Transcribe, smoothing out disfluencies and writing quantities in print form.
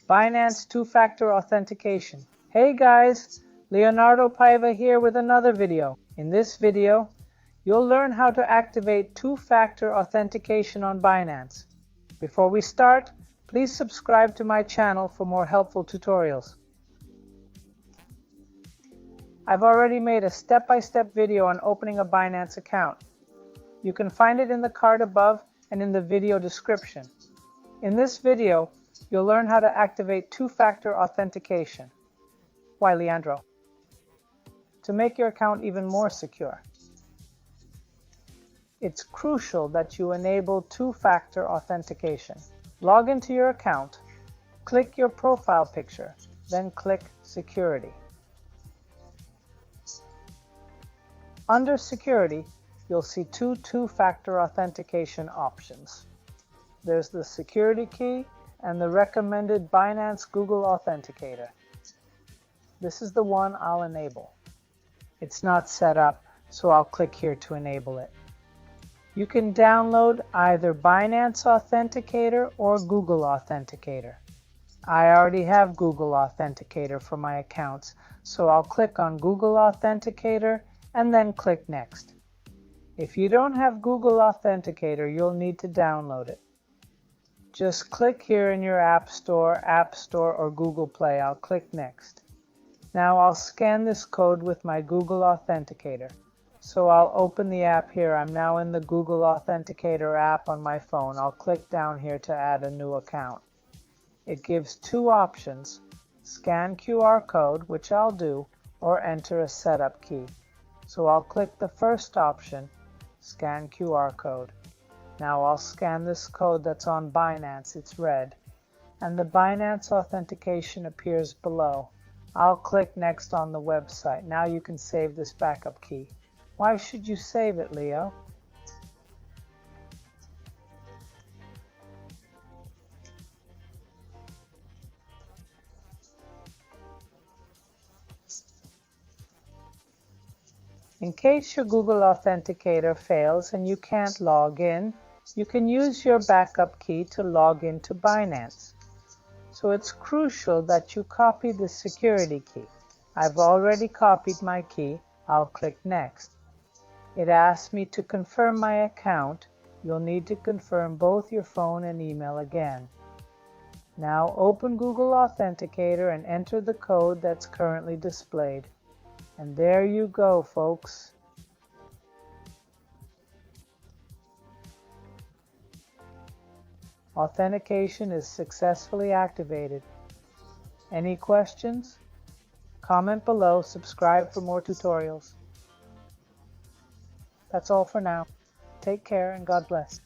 Binance two-factor authentication. Hey guys, Leonardo Paiva here with another video. In this video, you'll learn how to activate two-factor authentication on Binance. Before we start, please subscribe to my channel for more helpful tutorials. I've already made a step-by-step video on opening a Binance account. You can find it in the card above and in the video description. In this video, you'll learn how to activate two-factor authentication. Why, Leandro? To make your account even more secure. It's crucial that you enable two-factor authentication. Log into your account, click your profile picture, then click Security. Under Security, you'll see two-factor authentication options. There's the security key and the recommended Binance Google Authenticator. This is the one I'll enable. It's not set up, so I'll click here to enable it. You can download either Binance Authenticator or Google Authenticator. I already have Google Authenticator for my accounts, so I'll click on Google Authenticator and then click Next. If you don't have Google Authenticator, you'll need to download it. Just click here in your App Store, or Google Play. I'll click Next. Now I'll scan this code with my Google Authenticator. So I'll open the app here. I'm now in the Google Authenticator app on my phone. I'll click down here to add a new account. It gives two options: scan QR code, which I'll do, or enter a setup key. So I'll click the first option, scan QR code. Now I'll scan this code that's on Binance, it's red, and the Binance authentication appears below. I'll click Next on the website. Now you can save this backup key. Why should you save it, Leo? In case your Google Authenticator fails and you can't log in, you can use your backup key to log into Binance. So it's crucial that you copy the security key. I've already copied my key. I'll click Next. It asks me to confirm my account. You'll need to confirm both your phone and email again. Now open Google Authenticator and enter the code that's currently displayed. And there you go, folks. Authentication is successfully activated. Any questions? Comment below, subscribe for more tutorials. That's all for now. Take care and God bless.